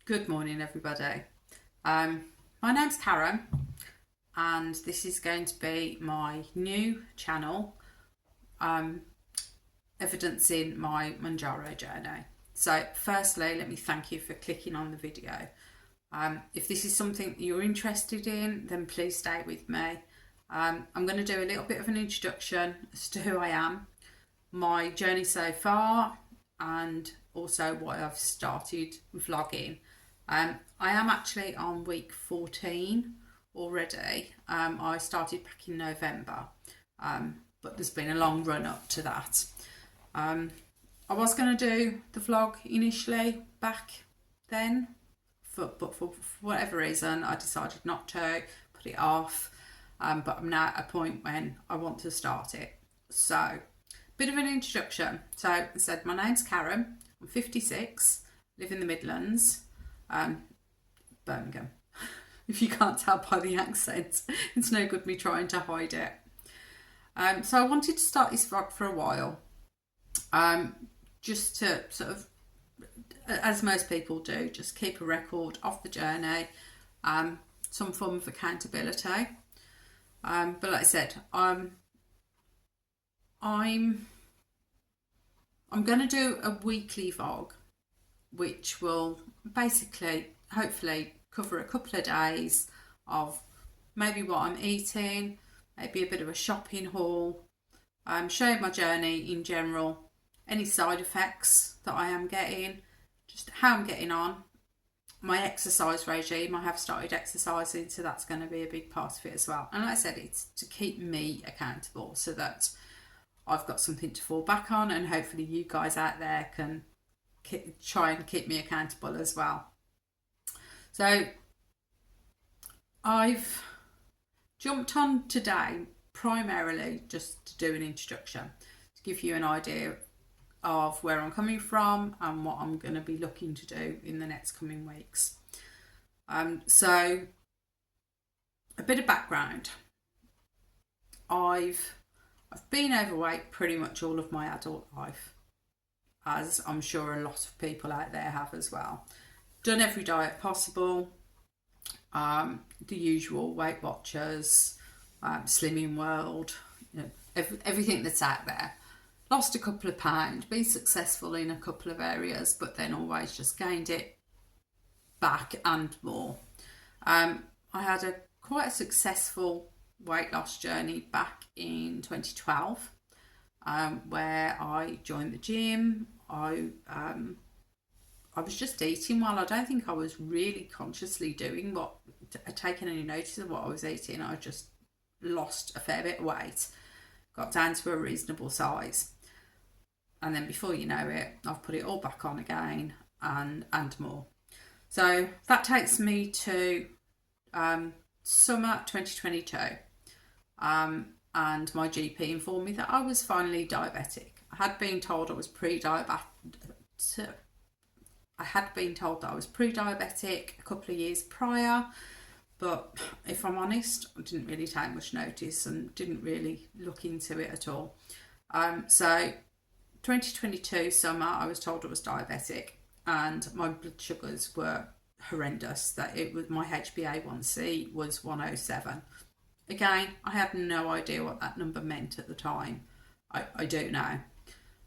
Good morning, everybody. My name's Karen, and this is going to be my new channel, evidencing my Mounjaro journey. So, firstly, let me thank you for clicking on the video. If this is something that you're interested in, then please stay with me. I'm going to do a little bit of an introduction as to who I am, my journey so far, and also why I've started vlogging. I am actually on week 14 already. I started back in November, but there's been a long run up to that. I was going to do the vlog initially back then, but for whatever reason I decided not to, put it off, but I'm now at a point when I want to start it. So, bit of an introduction. So I said, my name's Karen, I'm 56, live in the Midlands, Birmingham. If you can't tell by the accent, it's no good me trying to hide it. So I wanted to start this vlog for a while, just to sort of, as most people do, just keep a record of the journey, some form of accountability. But like I said, I'm going to do a weekly vlog, which will basically, hopefully, cover a couple of days of maybe what I'm eating, maybe a bit of a shopping haul, showing my journey in general, any side effects that I am getting, just how I'm getting on, my exercise regime. I have started exercising, so that's going to be a big part of it as well. And like I said, it's to keep me accountable so that I've got something to fall back on, and hopefully you guys out there can try and keep me accountable as well. So I've jumped on today primarily just to do an introduction, to give you an idea of where I'm coming from and what I'm going to be looking to do in the next coming weeks. So a bit of background. I've been overweight pretty much all of my adult life, as I'm sure a lot of people out there have as well. Done every diet possible, the usual Weight Watchers, Slimming World, everything that's out there. Lost a couple of pounds, been successful in a couple of areas, but then always just gained it back and more. I had quite a successful weight loss journey back in 2012, where I joined the gym. I was just eating well. I don't think I was really consciously taking any notice of what I was eating. I just lost a fair bit of weight, got down to a reasonable size, and then before you know it, I've put it all back on again and more. So that takes me to summer 2022, and my GP informed me that I was finally diabetic. I had been told that I was pre-diabetic a couple of years prior, but if I'm honest, I didn't really take much notice and didn't really look into it at all. So 2022 summer, I was told I was diabetic, and my blood sugars were horrendous. That it was, my HbA1c was 107. Again, I had no idea what that number meant at the time. I do now.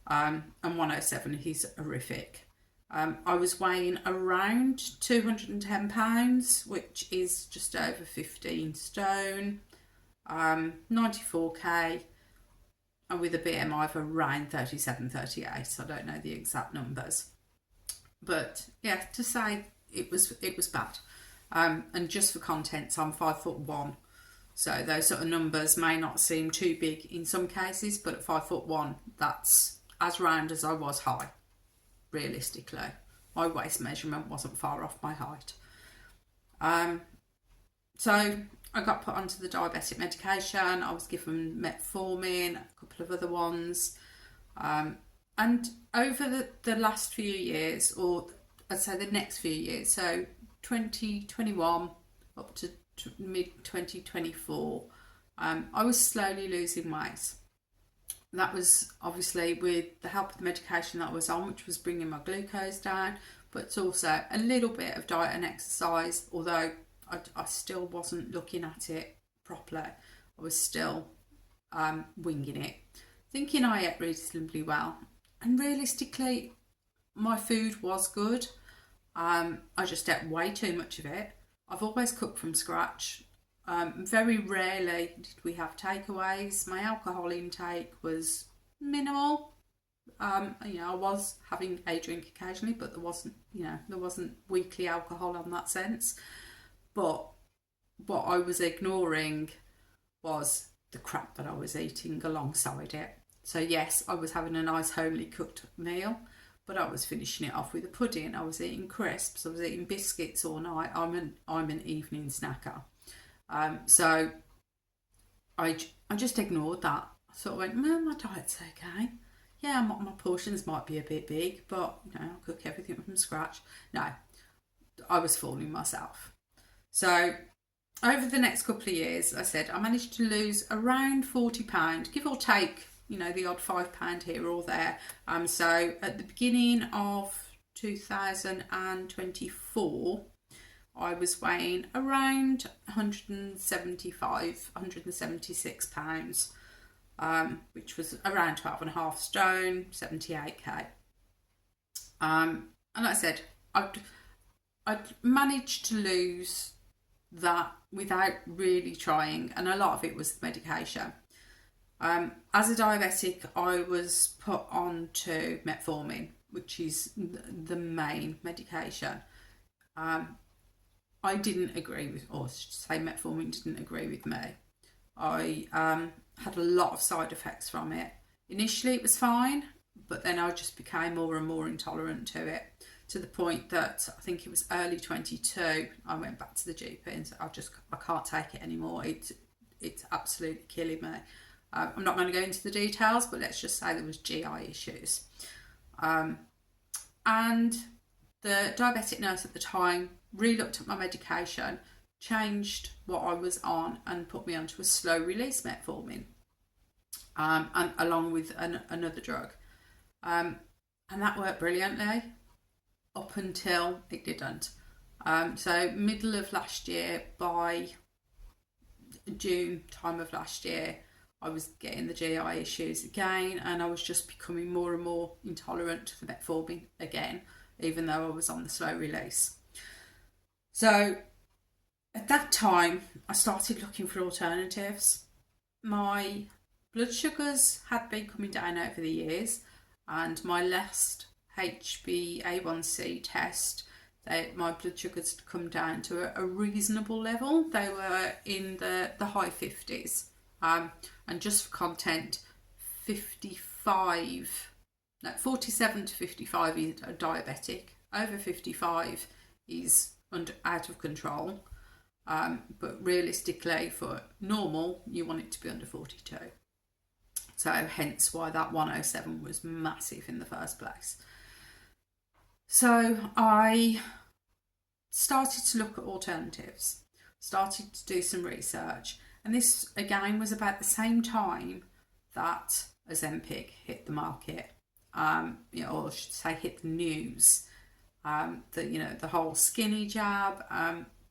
And 107 is horrific. I was weighing around 210 pounds, which is just over 15 stone, 94k, and with a BMI of around 37, 38. I don't know the exact numbers, but yeah, to say it was bad. And just for context, I'm 5'1", so those sort of numbers may not seem too big in some cases, but at 5'1", that's as round as I was high. Realistically, my waist measurement wasn't far off my height. So I got put onto the diabetic medication. I was given metformin, a couple of other ones, and over the last few years, or I'd say the next few years, so 2021 up to mid 2024, I was slowly losing weight. That was obviously with the help of the medication that I was on, which was bringing my glucose down, but it's also a little bit of diet and exercise, although I still wasn't looking at it properly. I was still winging it, thinking I ate reasonably well, and realistically my food was good. I just ate way too much of it. I've always cooked from scratch. Very rarely did we have takeaways. My alcohol intake was minimal. I was having a drink occasionally, but there wasn't weekly alcohol on that sense. But what I was ignoring was the crap that I was eating alongside it. So yes, I was having a nice homely cooked meal, but I was finishing it off with a pudding. I was eating crisps. I was eating biscuits all night. I'm an evening snacker. So I just ignored that. I sort of went, my diet's okay. Yeah, my portions might be a bit big, but I cook everything from scratch. No, I was fooling myself. So over the next couple of years, I said I managed to lose around £40, give or take, the odd £5 here or there. So at the beginning of 2024, I was weighing around 176 pounds, which was around 12.5 stone, 78k. And like I said, I'd managed to lose that without really trying, and a lot of it was the medication. As a diabetic, I was put on to metformin, which is the main medication. I didn't agree with, or I should say metformin didn't agree with me. I had a lot of side effects from it. Initially it was fine, but then I just became more and more intolerant to it, to the point that I think it was early 22, I went back to the GP and said, I can't take it anymore. It's absolutely killing me. I'm not going to go into the details, but let's just say there was GI issues. And the diabetic nurse at the time re-looked at my medication, changed what I was on, and put me onto a slow release metformin, and along with another drug, and that worked brilliantly up until it didn't. So middle of last year, by June time of last year, I was getting the GI issues again, and I was just becoming more and more intolerant to the metformin again, even though I was on the slow release. So at that time, I started looking for alternatives. My blood sugars had been coming down over the years, and my last HbA1c test, my blood sugars had come down to a reasonable level. They were in the high 50s. And just for content, 47 to 55 is a diabetic. Over 55 is out of control. But realistically, for normal, you want it to be under 42. So hence why that 107 was massive in the first place. So I started to look at alternatives, started to do some research. And this, again, was about the same time that Ozempic hit the market, or I should say hit the news. The whole skinny jab,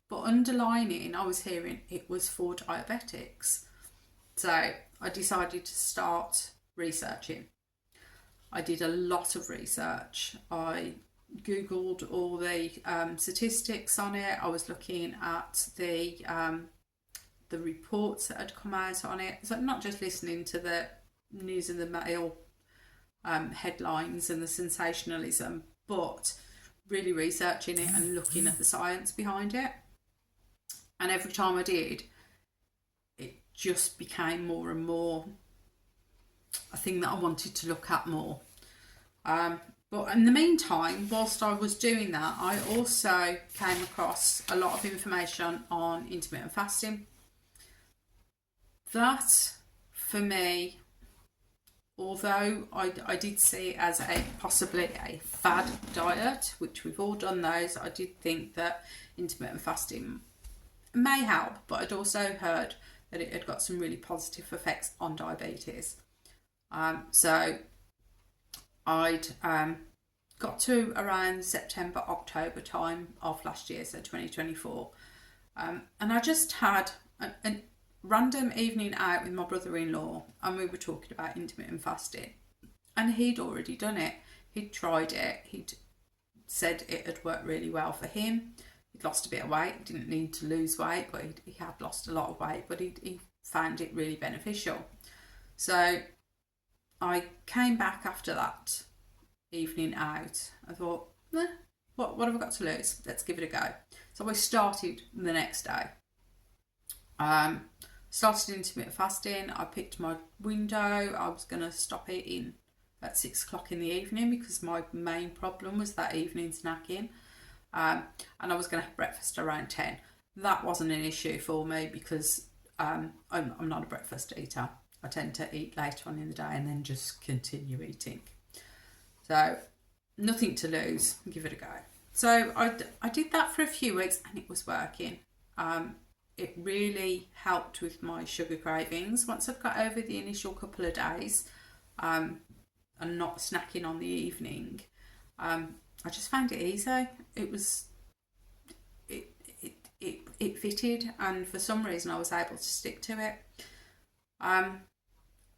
but underlining, I was hearing it was for diabetics. So I decided to start researching. I did a lot of research. I Googled all the statistics on it. I was looking at the reports that had come out on it. So not just listening to the news in the mail headlines and the sensationalism, but really researching it and looking at the science behind it. And every time I did, it just became more and more a thing that I wanted to look at more. But in the meantime, whilst I was doing that, I also came across a lot of information on intermittent fasting. That, for me, although I did see it as possibly a fad diet, which we've all done those, I did think that intermittent fasting may help, but I'd also heard that it had got some really positive effects on diabetes. So I'd got to around September, October time of last year, so 2024. And I just had a random evening out with my brother-in-law, and we were talking about intermittent fasting. And he'd already done it. He'd tried it. He'd said it had worked really well for him. He'd lost a bit of weight. He didn't need to lose weight, but he had lost a lot of weight, but he found it really beneficial. So I came back after that evening out. I thought, what have I got to lose? Let's give it a go. So I started the next day. Started intermittent fasting. I picked my window. I was going to stop eating at 6 o'clock in the evening because my main problem was that evening snacking. And I was going to have breakfast around 10. That wasn't an issue for me because I'm not a breakfast eater. I tend to eat later on in the day and then just continue eating. So nothing to lose, give it a go. So I did that for a few weeks and it was working. It really helped with my sugar cravings. Once I'd got over the initial couple of days and not snacking on the evening, I just found it easy. It fitted, and for some reason I was able to stick to it.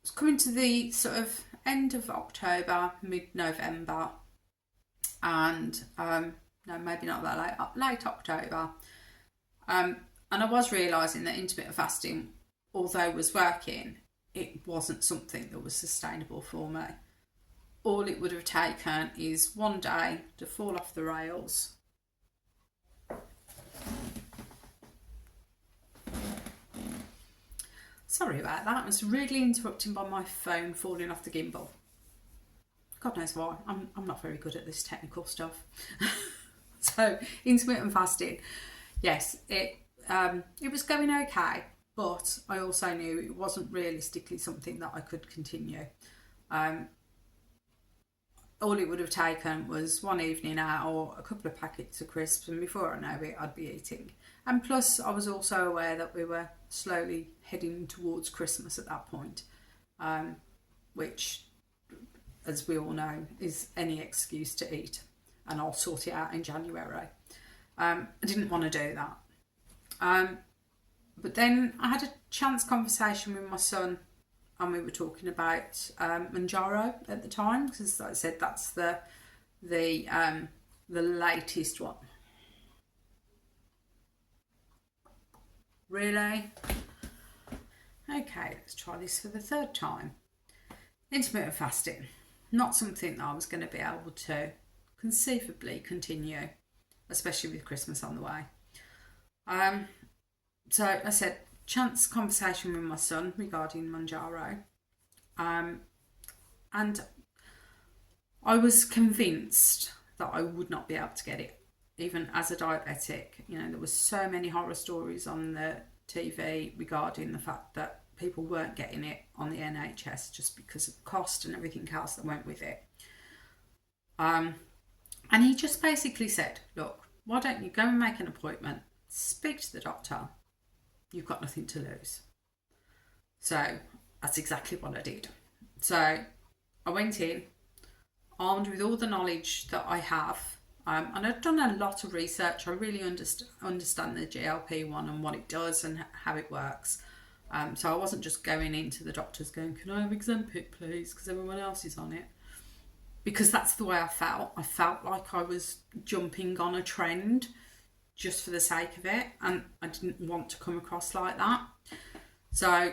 It's coming to the sort of end of October, mid-November, and no, maybe not that late October. And I was realising that intermittent fasting, although was working, it wasn't something that was sustainable for me. All it would have taken is one day to fall off the rails. Sorry about that. I was rudely interrupted by my phone falling off the gimbal. God knows why. I'm not very good at this technical stuff. So intermittent fasting, yes, it was going okay, but I also knew it wasn't realistically something that I could continue. All it would have taken was one evening out or a couple of packets of crisps, and before I know it, I'd be eating. And plus, I was also aware that we were slowly heading towards Christmas at that point, which, as we all know, is any excuse to eat, and I'll sort it out in January. I didn't want to do that. But then I had a chance conversation with my son, and we were talking about Mounjaro at the time, because, like I said, that's the latest one. Really? Okay, let's try this for the third time. Intermittent fasting, not something that I was going to be able to conceivably continue, especially with Christmas on the way. So I said, chance conversation with my son regarding Mounjaro, and I was convinced that I would not be able to get it, even as a diabetic. You know, there were so many horror stories on the TV regarding the fact that people weren't getting it on the NHS just because of the cost and everything else that went with it. And he just basically said, look, why don't you go and make an appointment, speak to the doctor, you've got nothing to lose. So that's exactly what I did. So I went in armed with all the knowledge that I have, and I've done a lot of research. I really understand the GLP-1 and what it does and how it works. So I wasn't just going into the doctors going, can I have Ozempic please, because everyone else is on it. Because that's the way I felt. I felt like I was jumping on a trend just for the sake of it, and I didn't want to come across like that. So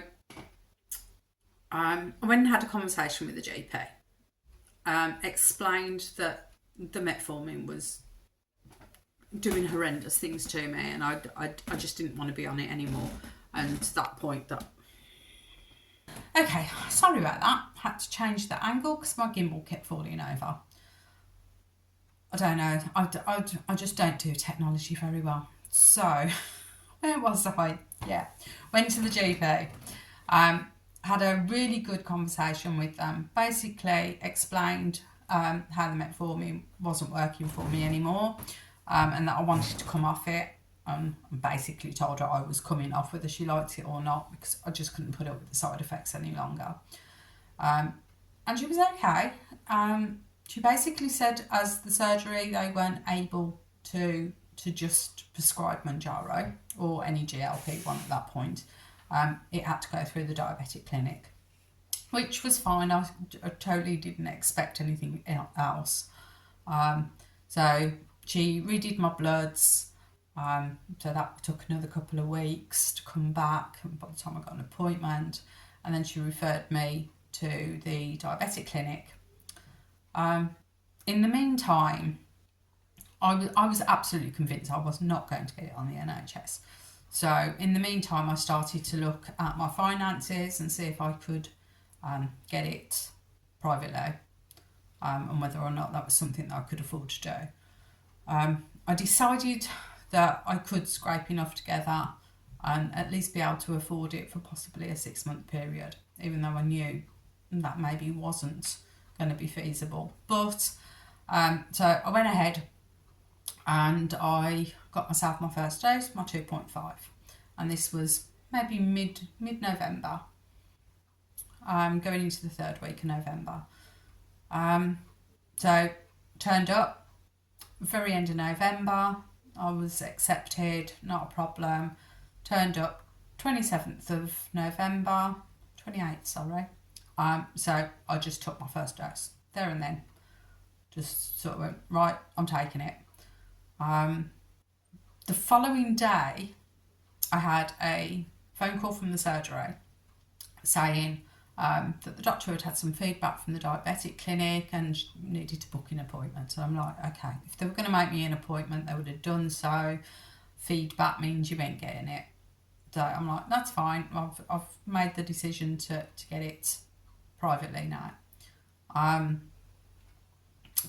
I went and had a conversation with the GP, explained that the metformin was doing horrendous things to me, and I just didn't want to be on it anymore. And to that point, okay, sorry about that. Had to change the angle because my gimbal kept falling over. I don't know. I just don't do technology very well. So where was I? Yeah, went to the GP. Had a really good conversation with them. Basically explained how the metformin wasn't working for me anymore, and that I wanted to come off it. And basically told her I was coming off whether she liked it or not, because I just couldn't put up with the side effects any longer. And she was okay. She basically said as the surgery they weren't able to just prescribe Mounjaro or any GLP-1 at that point. It had to go through the diabetic clinic, which was fine. I totally didn't expect anything else. So she redid my bloods. So that took another couple of weeks to come back, and by the time I got an appointment, and then she referred me to the diabetic clinic. In the meantime, I was absolutely convinced I was not going to get it on the NHS. So in the meantime, I started to look at my finances and see if I could get it privately, and whether or not that was something that I could afford to do. I decided that I could scrape enough together and at least be able to afford it for possibly a 6-month period, even though I knew that maybe wasn't going to be feasible. But so I went ahead and I got myself my first dose, my 2.5, and this was maybe mid-November, going into the 3rd week of November. So turned up, very end of November, I was accepted, not a problem. Turned up 27th of November, 28th, sorry. So I just took my first dose there and then. Just sort of went, right, I'm taking it. The following day, I had a phone call from the surgery saying that the doctor had some feedback from the diabetic clinic and needed to book an appointment. So I'm like, okay, if they were going to make me an appointment, they would have done so. Feedback means you ain't getting it. So I'm like, that's fine. I've made the decision to get it privately now. A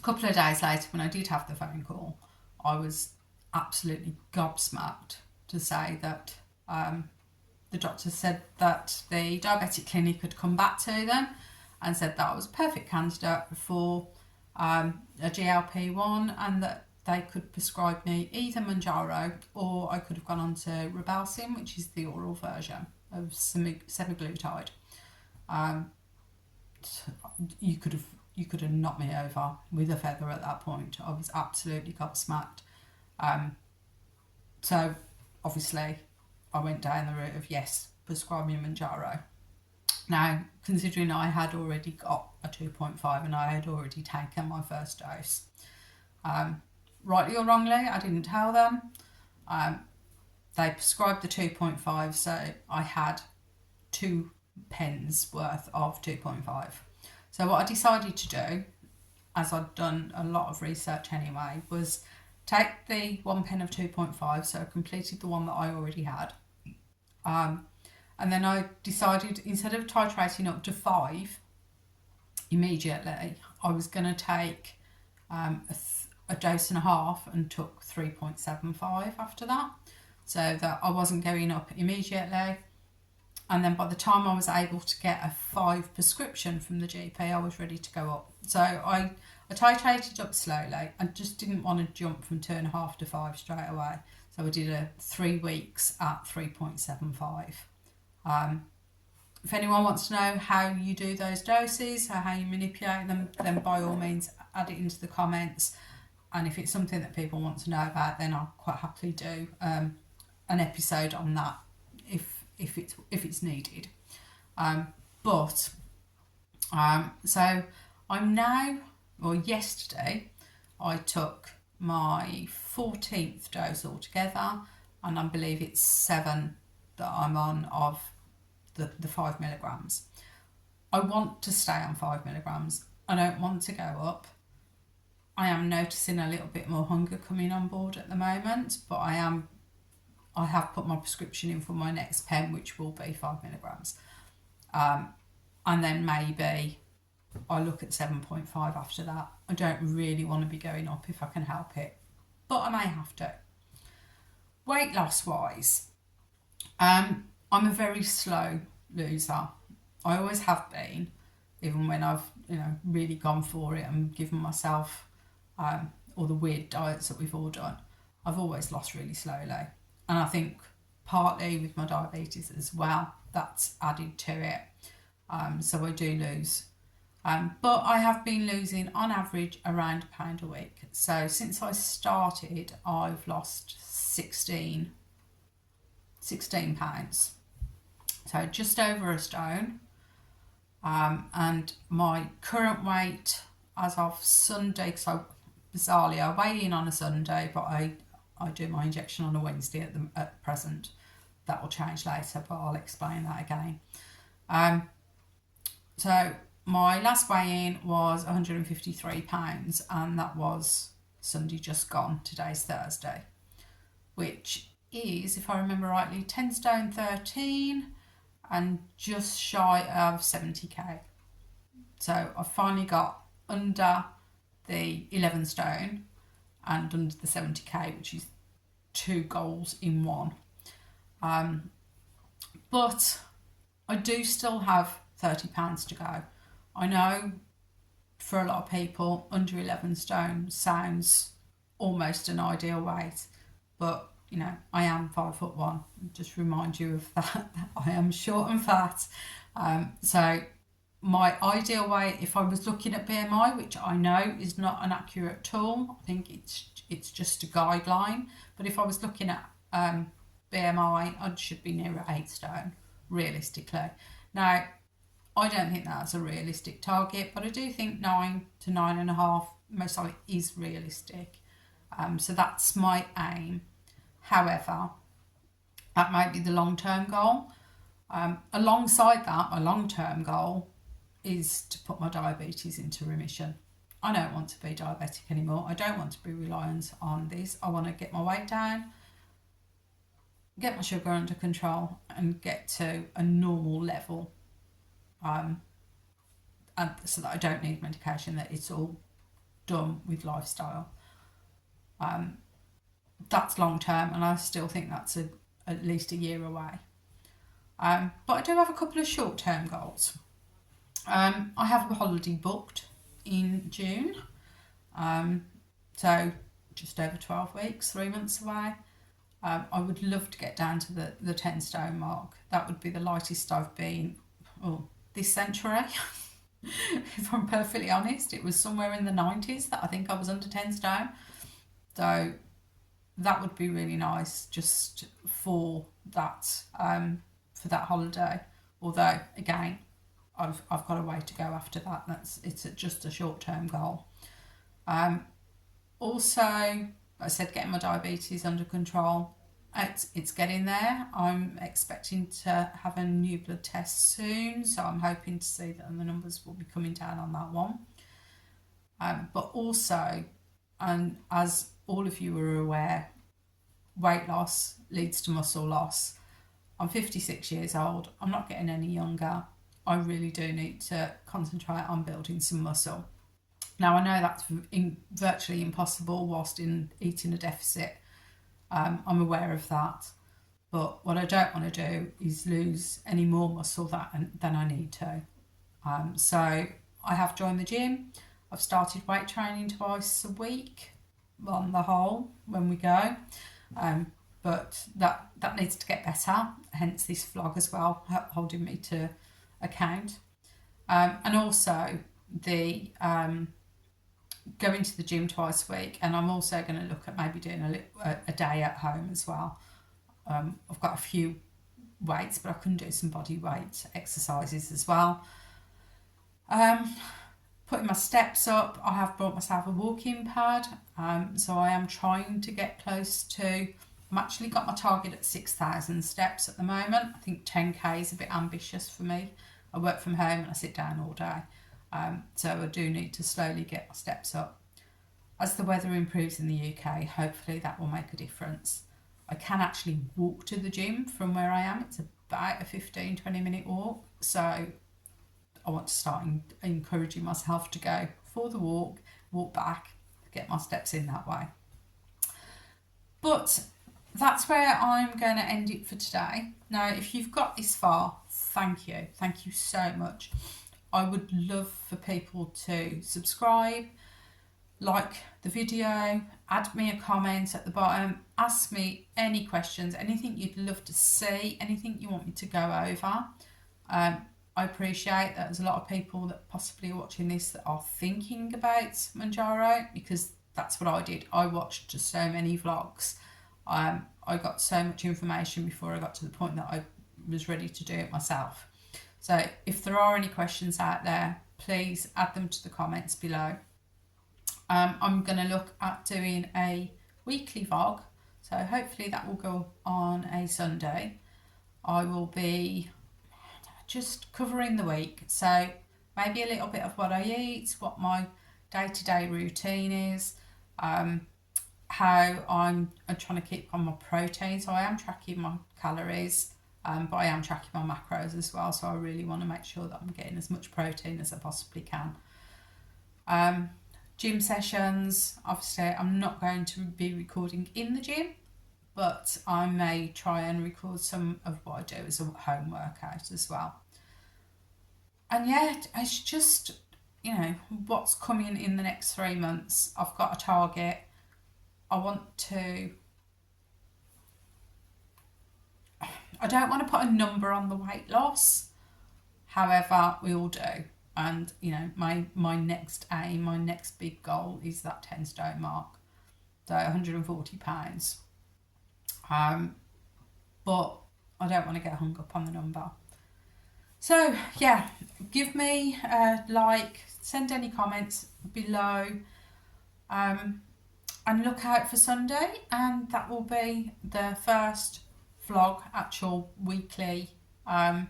couple of days later, when I did have the phone call, I was absolutely gobsmacked to say that the doctor said that the diabetic clinic had come back to them and said that I was a perfect candidate for a GLP-1 and that they could prescribe me either Mounjaro or I could have gone on to Ribelsin, which is the oral version of semaglutide. You could have knocked me over with a feather at that point. I was absolutely gobsmacked. So obviously I went down the route of yes, prescribe me Mounjaro. Now, considering I had already got a 2.5 and I had already taken my first dose, rightly or wrongly, I didn't tell them. They prescribed the 2.5, so I had 2 pens worth of 2.5. So what I decided to do, as I'd done a lot of research anyway, was take the 1 pen of 2.5, so I completed the one that I already had. And then I decided, instead of titrating up to 5 immediately, I was going to take a dose and a half and took 3.75 after that, so that I wasn't going up immediately. And then by the time I was able to get a 5 prescription from the GP, I was ready to go up. So I titrated up slowly. I just didn't want to jump from 2.5 to 5 straight away. So I did 3 weeks at 3.75. If anyone wants to know how you do those doses or how you manipulate them, then by all means add it into the comments. And if it's something that people want to know about, then I'll quite happily do an episode on that if it's needed. So I'm now, or yesterday, I took my 14th dose altogether, and I believe it's 7 that I'm on of the 5 milligrams. I want to stay on 5 milligrams. I don't want to go up. I am noticing a little bit more hunger coming on board at the moment, but I have put my prescription in for my next pen, which will be 5 milligrams. And then maybe I look at 7.5 after that. I don't really want to be going up if I can help it, but I may have to. Weight loss wise, I'm a very slow loser. I always have been, even when I've really gone for it and given myself all the weird diets that we've all done. I've always lost really slowly, and I think partly with my diabetes as well, that's added to it. So I do lose But I have been losing on average around £1 a week. So since I started, I've lost 16 £16. So just over a stone. And my current weight as of Sunday, so bizarrely I weigh in on a Sunday, but I do my injection on a Wednesday at present. That will change later, but I'll explain that again. So my last weigh-in was £153, and that was Sunday just gone. Today's Thursday, which is, if I remember rightly, 10 stone 13 and just shy of 70k. So I finally got under the 11 stone and under the 70k, which is 2 goals in one. But I do still have £30 to go. I know for a lot of people under 11 stone sounds almost an ideal weight, but you know, I am 5'1". Just remind you of that. I am short and fat. So my ideal weight, if I was looking at BMI, which I know is not an accurate tool, I think it's just a guideline. But if I was looking at BMI, I should be nearer 8 stone, realistically. Now, I don't think that's a realistic target, but I do think 9 to 9.5 most likely is realistic. So that's my aim. However, that might be the long-term goal. Alongside that, my long-term goal is to put my diabetes into remission. I don't want to be diabetic anymore. I don't want to be reliant on this. I want to get my weight down, get my sugar under control, and get to a normal level. And so that I don't need medication, that it's all done with lifestyle. That's long term, and I still think that's at least a year away. But I do have a couple of short term goals. I have a holiday booked in June, so just over 12 weeks, 3 months away. I would love to get down to the 10 stone mark. That would be the lightest I've been this century. If I'm perfectly honest, it was somewhere in the 90s that I think I was under 10 stone. So that would be really nice just for that holiday. Although again, I've got a way to go after that. It's just a short-term goal. Also, I said getting my diabetes under control. It's getting there. I'm expecting to have a new blood test soon, so I'm hoping to see that the numbers will be coming down on that one. But also, and as all of you are aware, weight loss leads to muscle loss. I'm 56 years old. I'm not getting any younger. I really do need to concentrate on building some muscle. Now, I know that's virtually impossible whilst eating a deficit. I'm aware of that. But what I don't want to do is lose any more muscle than I need to. So I have joined the gym. I've started weight training twice a week on the whole when we go. But that needs to get better, hence this vlog as well, holding me to account. And also the going to the gym twice a week, and I'm also going to look at maybe doing a day at home as well. I've got a few weights, but I can do some body weight exercises as well. Putting my steps up, I have bought myself a walking pad, so I am trying to get close to, I'm actually got my target at 6,000 steps at the moment. I think 10k is a bit ambitious for me. I work from home and I sit down all day, so I do need to slowly get my steps up. As the weather improves in the UK, hopefully that will make a difference. I can actually walk to the gym from where I am. It's about a 15-20 minute walk, so I want to start encouraging myself to go for the walk back, get my steps in that way. But that's where I'm going to end it for today. Now, if you've got this far, thank you. Thank you so much. I would love for people to subscribe, like the video, add me a comment at the bottom, ask me any questions, anything you'd love to see, anything you want me to go over. I appreciate that there's a lot of people that possibly are watching this that are thinking about Mounjaro, because that's what I did. I watched just so many vlogs. I got so much information before I got to the point that I was ready to do it myself. So if there are any questions out there, please add them to the comments below. I'm going to look at doing a weekly vlog, so hopefully that will go on a Sunday. I will be just covering the week, so maybe a little bit of what I eat, what my day-to-day routine is, how I'm trying to keep on my protein. So I am tracking my calories, but I am tracking my macros as well, so I really want to make sure that I'm getting as much protein as I possibly can. Gym sessions, obviously I'm not going to be recording in the gym, but I may try and record some of what I do as a home workout as well. And yeah, it's just, you know, what's coming in the next 3 months. I've got a target. I don't want to put a number on the weight loss. However, we all do. And, you know, my next aim, my next big goal is that 10 stone mark. So 140 pounds. But I don't want to get hung up on the number. So yeah, give me a like, send any comments below, and look out for Sunday, and that will be the first vlog, actual weekly vlog.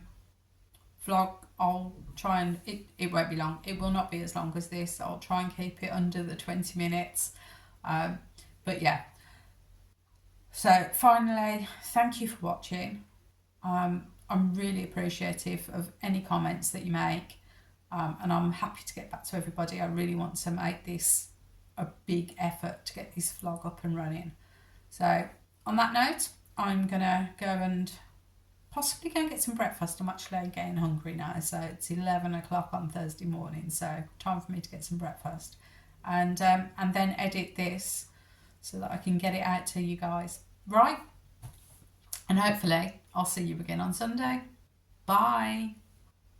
I'll try and, it won't be long, it will not be as long as this. I'll try and keep it under the 20 minutes, but yeah. So finally, thank you for watching. I'm really appreciative of any comments that you make, and I'm happy to get back to everybody. I really want to make this a big effort to get this vlog up and running. So on that note, I'm gonna go and possibly go and get some breakfast. I'm actually getting hungry now, so it's 11 o'clock on Thursday morning, so time for me to get some breakfast, and then edit this so that I can get it out to you guys, right? And hopefully I'll see you again on Sunday. Bye.